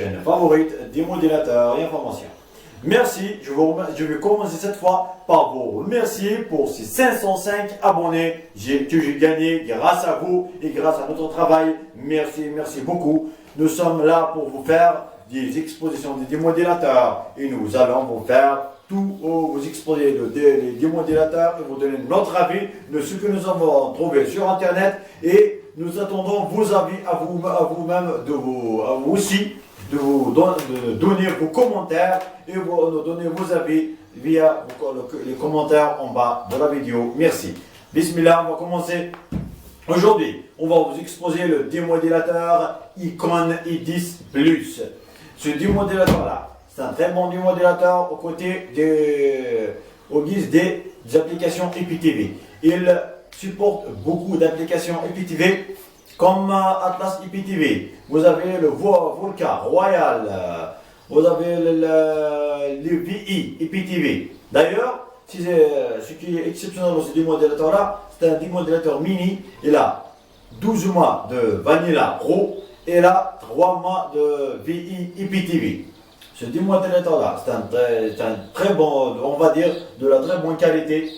chaîne favorite des modélateurs et informations. Merci, je vais commencer cette fois par vous remercier pour ces 505 abonnés que j'ai gagnés grâce à vous et grâce à notre travail. Merci, merci beaucoup. Nous sommes là pour vous faire des expositions des démodélateurs et nous allons vous faire vous exposer les démodélateurs et vous donner notre avis de ce que nous avons trouvé sur internet et nous attendons vos avis à vous-même, à vous aussi, de donner vos commentaires et de donner vos avis via les commentaires en bas de la vidéo. Merci. Bismillah, on va commencer. Aujourd'hui, on va vous exposer le démodélateur Icon i10 Plus. Ce démodélateur-là, c'est un très bon démodélateur au guise des applications IPTV. Il supporte beaucoup d'applications IPTV comme Atlas IPTV. Vous avez le Volca Royal, vous avez le VI IPTV. D'ailleurs, ce qui est exceptionnel dans ce démodélateur-là, c'est un démodélateur mini. Il a 12 mois de Vanilla Pro et il a 3 mois de VI IPTV. Ce démodélateur-là, c'est un très bon, on va dire, de la très bonne qualité,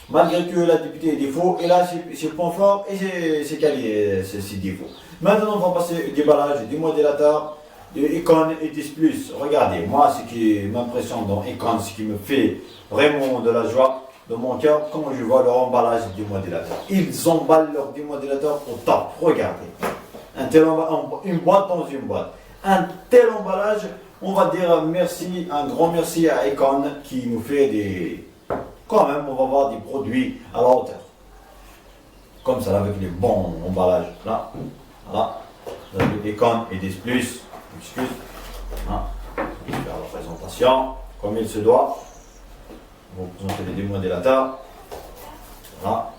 malgré que la des défauts, et là, ses points forts et ses défauts. Maintenant, on va passer au déballage du démodélateur de Icon i10 Plus. Regardez, moi, ce qui m'impressionne dans Icon, ce qui me fait vraiment de la joie dans mon cœur, quand je vois leur emballage du démodélateur. Ils emballent leur démodélateur au top. Regardez. Une boîte dans une boîte. Un tel emballage, on va dire merci, un grand merci à Icon qui nous fait quand même, on va voir des produits à la hauteur. Comme ça, avec les bons emballages. Là, voilà. Vous avez Icon i10 Plus. Excuse. Hein. Je vais faire la présentation comme il se doit. On va vous présenter les démodélateurs. Voilà.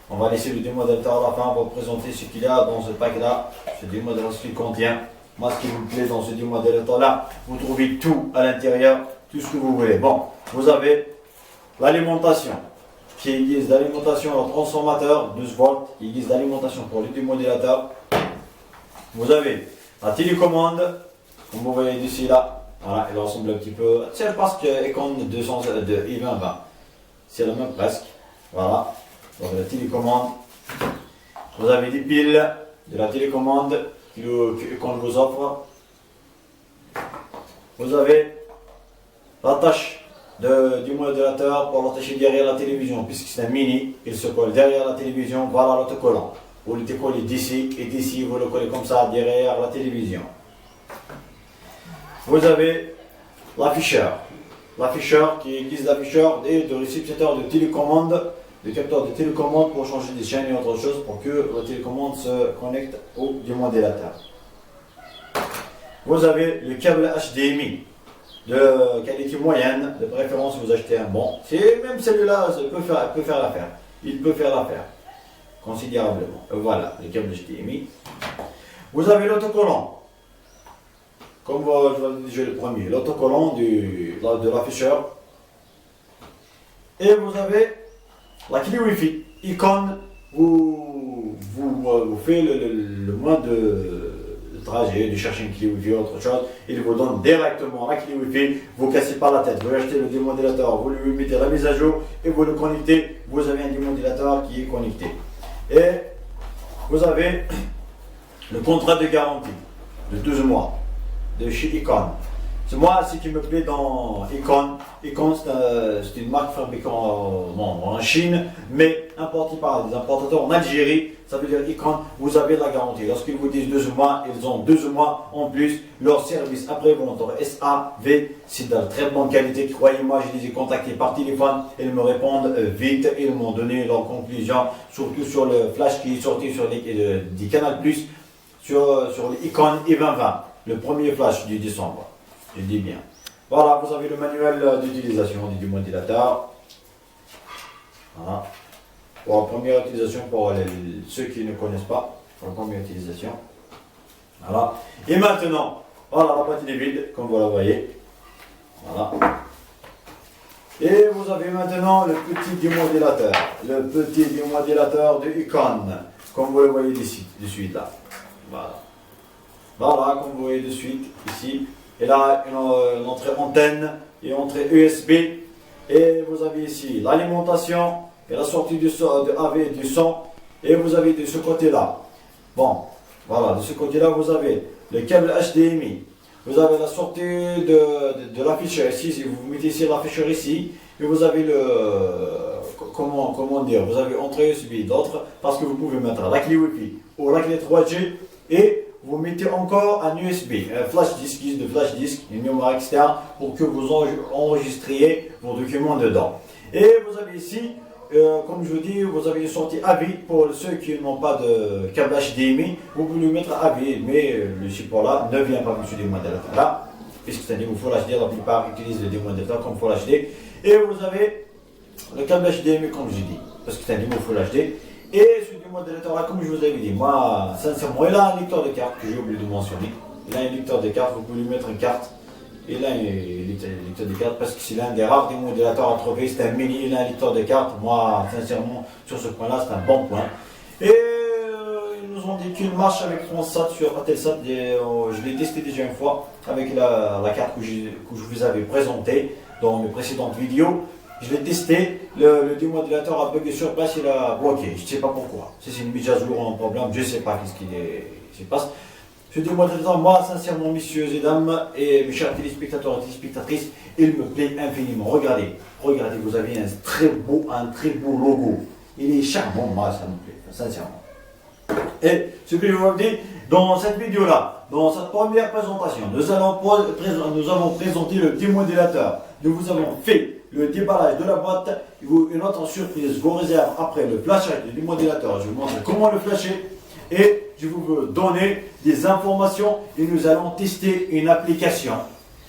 On va laisser le démodélateur à la fin. On va vous présenter ce qu'il y a dans ce pack-là. Ce démodélateur, ce qu'il contient. Moi, ce qui me plaît dans ce démodélateur-là, vous trouvez tout à l'intérieur, tout ce que vous voulez. Bon, vous avez l'alimentation, qui est guise d'alimentation, le transformateur 12 volts, qui est guise d'alimentation pour le démodélateur. Vous avez la télécommande, comme vous voyez d'ici là. Voilà, elle ressemble un petit peu. C'est parce que Icon de i2020. C'est le même presque. Voilà. Donc la télécommande. Vous avez des piles de la télécommande qu'on vous offre. Vous avez l'attache du modélateur pour l'attacher derrière la télévision, puisque c'est un mini, il se colle derrière la télévision. Voilà l'autocollant. Vous le décollez d'ici et d'ici, vous le collez comme ça derrière la télévision. Vous avez l'afficheur. L'afficheur qui est guise d'afficheur et de récepteur de télécommande, de capteur de télécommande pour changer des chaînes et autre chose pour que la télécommande se connecte au démodélateur. Vous avez le câble HDMI de qualité moyenne, de préférence si vous achetez un bon. Même celui-là peut faire l'affaire. Il peut faire l'affaire considérablement. Voilà, le câble HDMI. Vous avez l'autocollant. Comme je vous ai dit le premier, l'autocollant de l'afficheur. Et vous avez la clé Wi-Fi. Icon vous fait le moins de trajet, de chercher une clé Wi-Fi ou autre chose. Il vous donne directement la clé Wi-Fi. Vous ne cassez pas la tête. Vous achetez le démodélateur, vous lui mettez la mise à jour et vous le connectez. Vous avez un démodélateur qui est connecté. Et vous avez le contrat de garantie de 12 mois de chez Icon. C'est moi ce qui me plaît dans Icon. Icon, c'est une marque fabriquée en Chine, mais importée par des importateurs en Algérie. Ça veut dire Icon, vous avez la garantie. Lorsqu'ils vous disent 12 mois, ils ont 12 mois en plus. Leur service après-vente, SAV, c'est de très bonne qualité. Croyez-moi, je les ai contactés par téléphone. Ils me répondent vite. Ils m'ont donné leur conclusion, surtout sur le flash qui est sorti sur des Canal+, sur les Icon i2020, le premier flash du décembre. Je dis bien. Voilà, vous avez le manuel d'utilisation du démodélateur. Voilà. Pour la première utilisation, pour ceux qui ne connaissent pas, pour la première utilisation. Voilà. Et maintenant, voilà, la boîte est vide, comme vous la voyez. Voilà. Et vous avez maintenant le petit démodélateur. Le petit démodélateur de Icon, comme vous le voyez d'ici, de suite là. Voilà. Voilà, comme vous voyez de suite ici. Il a une entrée antenne et entrée USB. Et vous avez ici l'alimentation et la sortie de AV du son. Et vous avez de ce côté-là. Bon, voilà, de ce côté-là, vous avez le câble HDMI. Vous avez la sortie de l'afficheur ici. Si vous mettez ici l'afficheur ici, et vous avez comment dire, vous avez entrée USB d'autres parce que vous pouvez mettre la clé Wi-Fi ou la clé 3G et vous mettez encore un USB, un flash disk, de flash disk, une mémoire externe pour que vous enregistriez vos documents dedans. Et vous avez ici, comme je vous dis, vous avez une sortie AV pour ceux qui n'ont pas de câble HDMI, vous pouvez le mettre AV, mais le support là ne vient pas sur des modélateurs là, puisque c'est un niveau Full HD, la plupart utilisent le démodélateur comme Full HD. Et vous avez le câble HDMI comme je dis, parce que c'est un niveau Full HD. Et ce démodélateur là, comme je vous avais dit, moi, sincèrement, il a un lecteur de carte que j'ai oublié de mentionner. Il a un lecteur de carte, vous pouvez lui mettre une carte. Il a un lecteur de carte parce que c'est l'un des rares démodélateurs à trouver. C'est un mini, il a un lecteur de carte. Moi, sincèrement, sur ce point-là, c'est un bon point. Et ils nous ont dit qu'il marche avec Transat sur Atelsat. Je l'ai testé déjà une fois avec la carte que je vous avais présentée dans mes précédentes vidéos. Je l'ai testé, le démodélateur a bugué sur place, il a bloqué, je ne sais pas pourquoi. Si c'est une mise à jour en problème, je ne sais pas qu'est-ce qui se passe. Ce démodélateur, moi, sincèrement, messieurs et dames, et mes chers téléspectateurs et téléspectatrices, il me plaît infiniment. Regardez, vous avez un très beau logo. Il est charmant, moi, ça me plaît, sincèrement. Et ce que je vous dis, dans cette vidéo-là, dans cette première présentation, nous allons présenter le démodélateur. Nous vous avons fait le déballage de la boîte, une autre surprise vous réserve après le flashage du démodélateur. Je vous montre comment le flasher et je vais vous donner des informations et nous allons tester une application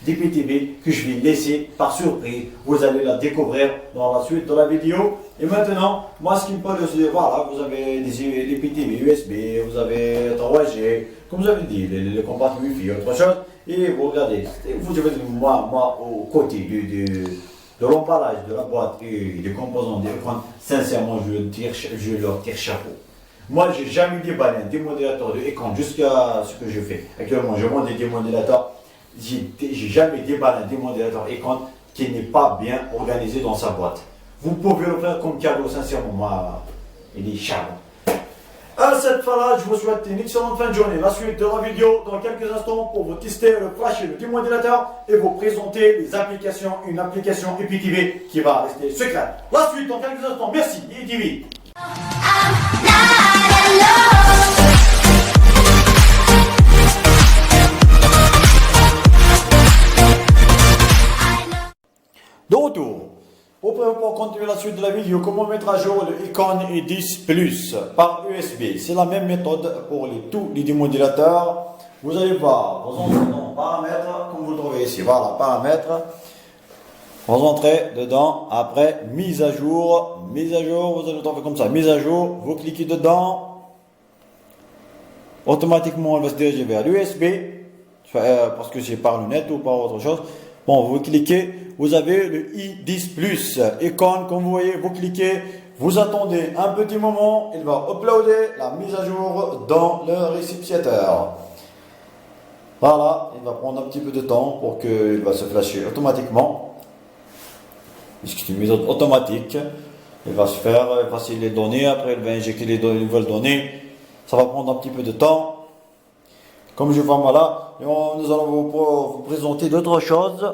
d'IPTV que je vais laisser par surprise. Vous allez la découvrir dans la suite de la vidéo. Et maintenant, moi ce qui me parle, voilà, vous avez des IPTV USB, vous avez 3G, comme vous avez dit, les compartiments Wi-Fi, autre chose. Et vous regardez, vous avez moi au côté de l'emballage de la boîte et des composants d'écran, sincèrement, je leur tire chapeau. Moi, j'ai jamais déballé un démodélateur de écran jusqu'à ce que je fais. Actuellement, je vends des démodélateurs. J'ai jamais déballé un démodélateur écran qui n'est pas bien organisé dans sa boîte. Vous pouvez le faire comme cadeau, sincèrement, moi, il est charmant. À cette fin-là, je vous souhaite une excellente fin de journée. La suite de la vidéo dans quelques instants pour vous tester le flash et le démodélateur et vous présenter les applications, une application IPTV qui va rester secrète. La suite dans quelques instants. Merci, IPTV. De retour. Pour continuer la suite de la vidéo, comment mettre à jour le Icon E10 Plus par USB. C'est la même méthode pour tous les démodélateurs. Vous allez voir, vous entrez dans paramètres, comme vous le trouvez ici. Voilà, paramètres. Vous entrez dedans, après mise à jour, vous allez le trouver comme ça, mise à jour, vous cliquez dedans, automatiquement elle va se diriger vers l'USB, parce que c'est par le net ou par autre chose. Bon, vous cliquez, vous avez le i10 Plus, icône, comme vous voyez, vous cliquez, vous attendez un petit moment, il va uploader la mise à jour dans le réceptateur. Voilà, il va prendre un petit peu de temps pour qu'il va se flasher automatiquement. Puisque c'est une mise automatique, il va se faire, il va passer les données, après il va injecter les nouvelles données, ça va prendre un petit peu de temps. Comme je vois moi là, nous allons vous présenter d'autres choses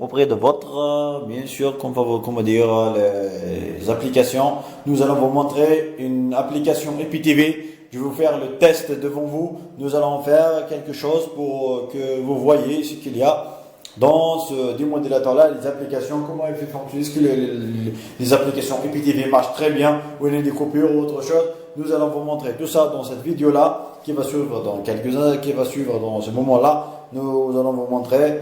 auprès de votre, bien sûr, comment dire, les applications. Nous allons vous montrer une application IPTV. Je vais vous faire le test devant vous. Nous allons faire quelque chose pour que vous voyez ce qu'il y a dans ce démodélateur là, les applications, comment il fait fonctionner, est-ce que les applications IPTV marchent très bien, ou il y a des coupures ou autre chose. Nous allons vous montrer tout ça dans cette vidéo là, qui va suivre dans dans ce moment là. Nous allons vous montrer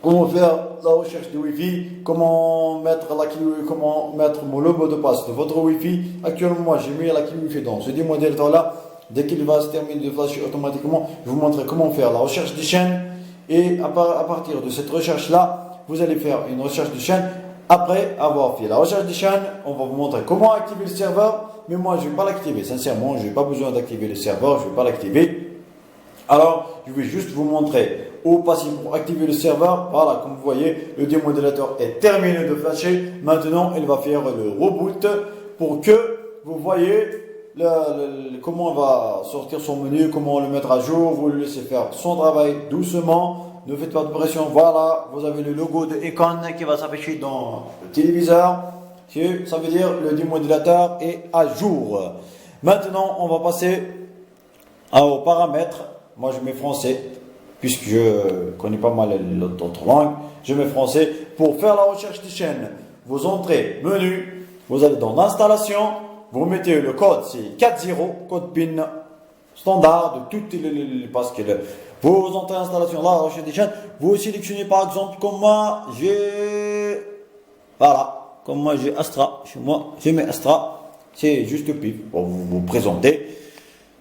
comment faire la recherche du Wi-Fi, comment mettre le mot de passe de votre Wi-Fi. Actuellement, moi j'ai mis la clé Wi-Fi dans ce démodélateur là. Dès qu'il va se terminer de flasher automatiquement, je vais vous montrer comment faire la recherche des chaînes. Et à partir de cette recherche-là, vous allez faire une recherche de chaîne. Après avoir fait la recherche des chaînes, on va vous montrer comment activer le serveur. Mais moi, je ne vais pas l'activer. Sincèrement, je n'ai pas besoin d'activer le serveur. Je ne vais pas l'activer. Alors, je vais juste vous montrer au passif pour activer le serveur. Voilà, comme vous voyez, le démodélateur est terminé de flasher. Maintenant, il va faire le reboot pour que vous voyez comment on va sortir son menu, comment le mettre à jour. Vous le laissez faire son travail doucement. Ne faites pas de pression. Voilà, vous avez le logo de Econ qui va s'afficher dans le téléviseur. Ça veut dire le démodélateur est à jour. Maintenant, on va passer aux paramètres. Moi, je mets français, puisque je connais pas mal d'autres langues. Je mets français. Pour faire la recherche des chaînes, vous entrez menu, vous allez dans l'installation, vous mettez le code, c'est 40, code PIN standard de toutes les parce que vous entrez dans l'installation, là, la recherche des chaînes, vous sélectionnez par exemple, comme moi, j'ai Astra, chez moi, j'ai mes Astra, c'est juste pif, pour vous présenter.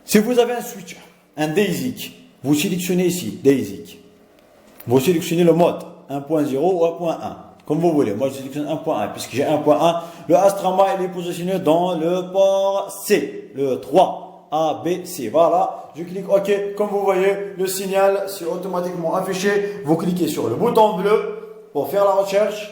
Si vous avez un switcher, un DAISIC, vous sélectionnez ici, DAISIC. Vous sélectionnez le mode 1.0 ou 1.1, comme vous voulez. Moi, je sélectionne 1.1, puisque j'ai 1.1. Le Astrama, il est positionné dans le port C, le 3, A, B, C. Voilà, je clique OK. Comme vous voyez, le signal, c'est automatiquement affiché. Vous cliquez sur le bouton bleu pour faire la recherche,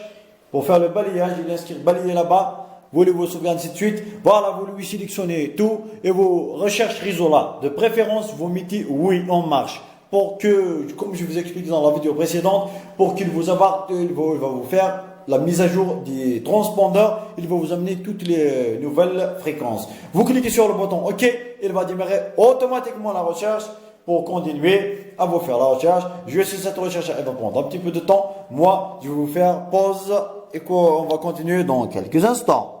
pour faire le balayage. Il est inscrit balayer là-bas. Vous voulez vous sauvegarder ainsi de suite. Voilà, vous lui sélectionnez tout et vos recherches réseau là. De préférence, vous mettez oui en marche. Pour que, comme je vous explique dans la vidéo précédente, pour qu'il vous apporte, il va vous faire la mise à jour des transpondeurs. Il va vous amener toutes les nouvelles fréquences. Vous cliquez sur le bouton OK. Il va démarrer automatiquement la recherche pour continuer à vous faire la recherche. Je sais cette recherche, elle va prendre un petit peu de temps. Moi, je vais vous faire pause et on va continuer dans quelques instants.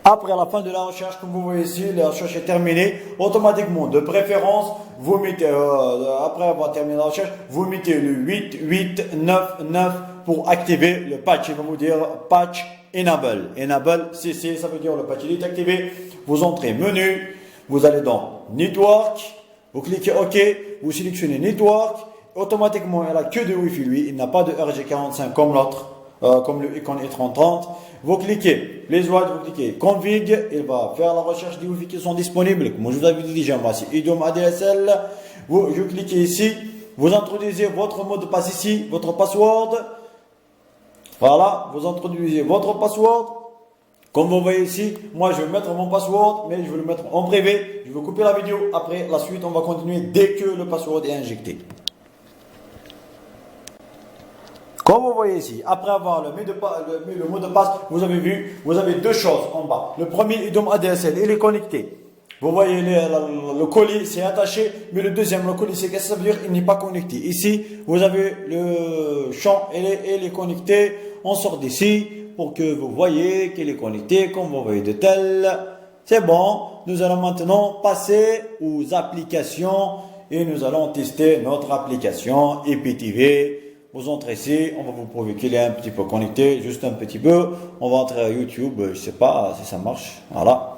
Après la fin de la recherche, comme vous voyez ici, la recherche est terminée. Automatiquement, de préférence, vous mettez, après avoir terminé la recherche, vous mettez le 8899 pour activer le patch. Il va vous dire patch enable. Enable CC, ça veut dire le patch il est activé. Vous entrez menu, vous allez dans network, vous cliquez OK, vous sélectionnez network. Automatiquement, il n'a que de Wi-Fi lui, il n'a pas de RJ45 comme l'autre. Comme le Econ E3030, vous cliquez les watts, vous cliquez config, il va faire la recherche des Wi-Fi qui sont disponibles. Comme je vous avais dit déjà, voici IDOM ADSL. Je cliquez ici, vous introduisez votre mot de passe ici, votre password. Voilà, vous introduisez votre password. Comme vous voyez ici, moi je vais mettre mon password, mais je vais le mettre en privé. Je vais couper la vidéo. Après, la suite, on va continuer dès que le password est injecté. Comme vous voyez ici, après avoir le mot de passe, vous avez vu, vous avez deux choses en bas. Le premier IDOM ADSL, il est connecté. Vous voyez le colis, c'est attaché, mais le deuxième, le colis, c'est qu'est-ce que ça veut dire? Il n'est pas connecté. Ici, vous avez le champ, il est connecté. On sort d'ici pour que vous voyez qu'il est connecté, comme vous voyez de tel. C'est bon. Nous allons maintenant passer aux applications et nous allons tester notre application IPTV. Vous entrez ici, on va vous prouver qu'il est un petit peu connecté, juste un petit peu. On va entrer à YouTube, je ne sais pas si ça marche. Voilà.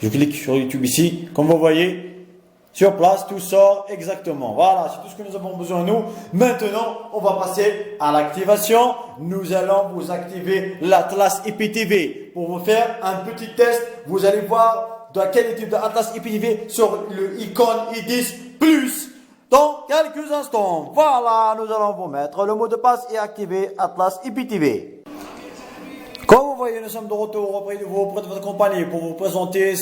Je clique sur YouTube ici. Comme vous voyez, sur place, tout sort exactement. Voilà, c'est tout ce que nous avons besoin nous. Maintenant, on va passer à l'activation. Nous allons vous activer l'Atlas IPTV. Pour vous faire un petit test, vous allez voir de la qualité de l'Atlas IPTV sur le Econ E10 Plus. Dans quelques instants, voilà, nous allons vous mettre le mot de passe et activer Atlas IPTV. Comme vous voyez, nous sommes de retour auprès de votre compagnie pour vous présenter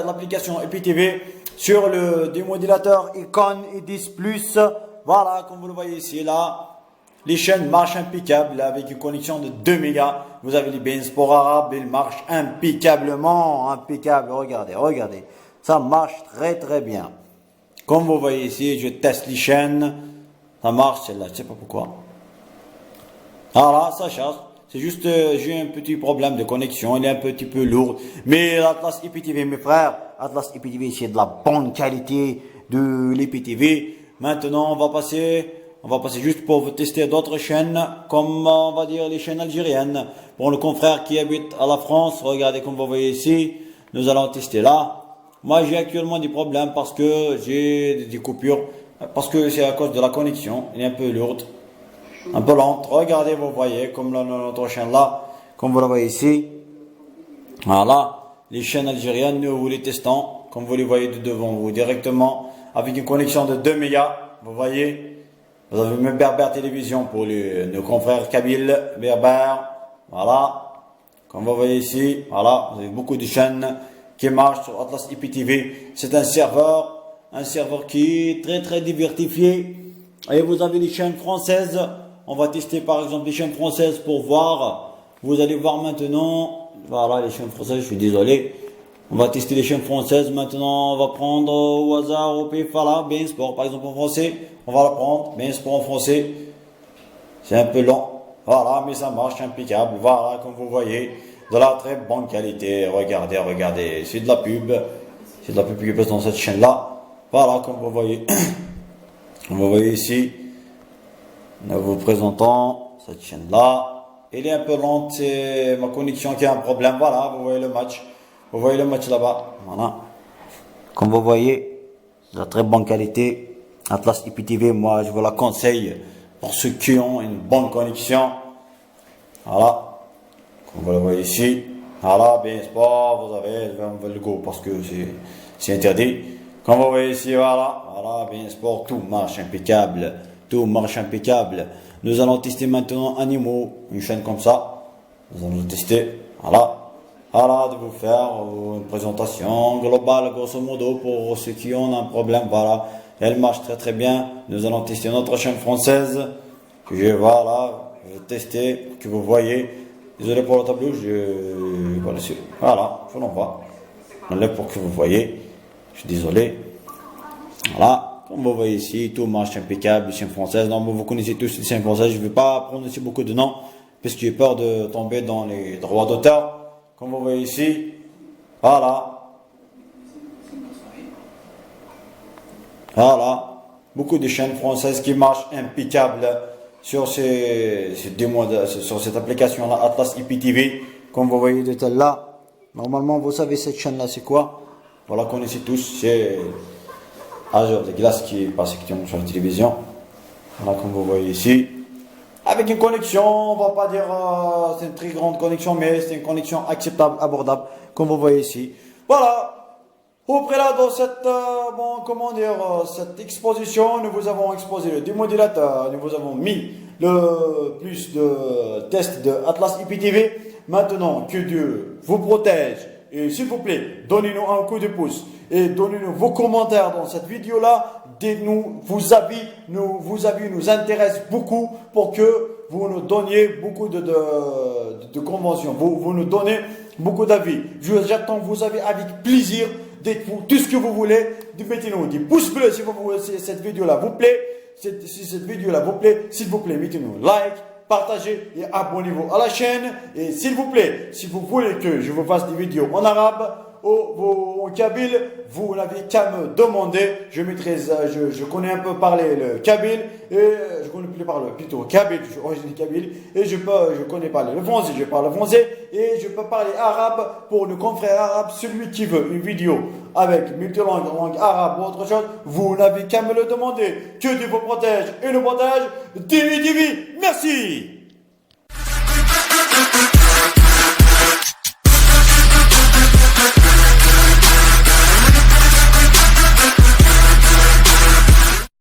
l'application IPTV sur le démodulateur Econ E10 Plus. Voilà, comme vous le voyez ici, là, les chaînes marchent impeccables avec une connexion de 2 mégas. Vous avez les BN Sport Arabe, ils marchent impeccablement, impeccable. Regardez, ça marche très très bien. Comme vous voyez ici, je teste les chaînes. Ça marche celle-là, je ne sais pas pourquoi. Voilà, ça charge. C'est juste, j'ai un petit problème de connexion. Il est un petit peu lourd. Mais l'Atlas IPTV, mes frères, Atlas IPTV, c'est de la bonne qualité de l'IPTV. Maintenant, on va passer juste pour vous tester d'autres chaînes, comme on va dire les chaînes algériennes. Pour nos confrères qui habitent à la France, regardez comme vous voyez ici. Nous allons tester là. Moi, j'ai actuellement des problèmes parce que j'ai des coupures, parce que c'est à cause de la connexion. Elle est un peu lourde, un peu lente. Regardez, vous voyez, comme notre chaîne là, comme vous la voyez ici. Voilà, les chaînes algériennes, nous les testons. comme vous les voyez de devant vous, directement, avec une connexion de 2 mégas, vous voyez. Vous avez même Berbère Télévision pour nos confrères kabyles, Berbère, voilà. Comme vous voyez ici, voilà, vous avez beaucoup de chaînes qui marchent sur Atlas IPTV. C'est un serveur qui est très très diversifié. Et vous avez les chaînes françaises. On va tester par exemple les chaînes françaises pour voir. Vous allez voir maintenant, voilà les chaînes françaises, je suis désolé. On va tester les chaînes françaises. Maintenant, on va prendre au hasard, au pif, voilà, BeIN Sport par exemple en français. On va la prendre, BeIN Sport en français. C'est un peu lent. Voilà, mais ça marche, impeccable. Voilà, comme vous voyez, de la très bonne qualité. Regardez. C'est de la pub. C'est de la pub qui passe dans cette chaîne-là. Voilà, comme vous voyez. Comme vous voyez ici, nous vous présentons cette chaîne-là. Elle est un peu lente, c'est ma connexion qui a un problème. Voilà, vous voyez le match. Vous voyez le match là-bas. Voilà. Comme vous voyez, de la très bonne qualité. Atlas IPTV, moi, je vous la conseille pour ceux qui ont une bonne connexion. Voilà. Comme vous le voyez ici. Voilà, BeIN Sport, vous avez le go parce que c'est interdit. Comme vous voyez ici, voilà, BeIN Sport, tout marche impeccable. Nous allons tester maintenant Animo, une chaîne comme ça. Nous allons tester, voilà, de vous faire une présentation globale, grosso modo, pour ceux qui ont un problème, voilà. Elle marche très très bien. Nous allons tester notre chaîne française, que je vais tester, pour que vous voyez. Désolé pour le tableau, voilà, je l'envoie. On l'enlève pour que vous voyez. Je suis désolé. Voilà, comme vous voyez ici, tout marche impeccable, les chaînes françaises. Non, vous connaissez tous les chaînes françaises. Je ne vais pas prononcer beaucoup de noms, parce que j'ai peur de tomber dans les droits d'auteur. Comme vous voyez ici, voilà, beaucoup de chaînes françaises qui marchent impeccable sur sur cette application-là, Atlas IPTV. Comme vous voyez de là, normalement, vous savez cette chaîne-là, c'est quoi? Vous la connaissez tous, c'est Azure de glace qui passe sur la télévision. Voilà, comme vous voyez ici. Avec une connexion, on va pas dire c'est une très grande connexion, mais c'est une connexion acceptable, abordable, comme vous voyez ici. Voilà. Au préalable de cette exposition, nous vous avons exposé le démodulateur, nous vous avons mis le plus de tests de Atlas IPTV. Maintenant, que Dieu vous protège. Et s'il vous plaît, donnez-nous un coup de pouce et donnez-nous vos commentaires dans cette vidéo-là. Dites-nous vos avis. Vos avis nous intéressent beaucoup pour que vous nous donniez beaucoup de conventions. Vous nous donnez beaucoup d'avis. J'attends vos avis avec plaisir. Dites-vous tout ce que vous voulez. Mettez-nous des pouces bleus si cette vidéo-là vous plaît. Si cette vidéo-là vous plaît, s'il vous plaît, mettez-nous like. Partagez et abonnez-vous à la chaîne. Et s'il vous plaît, si vous voulez que je vous fasse des vidéos en arabe ou en kabyle, vous n'avez qu'à me demander. Je connais un peu parler le kabyle et je connais plus parler plutôt kabyle, je suis originaire kabyle et je connais parler le français, je parle français et je peux parler arabe pour nos confrères arabes. Celui qui veut une vidéo avec multilangue, langue arabe ou autre chose, vous n'avez qu'à me le demander. Que Dieu vous protège et nous protège. Divi, merci.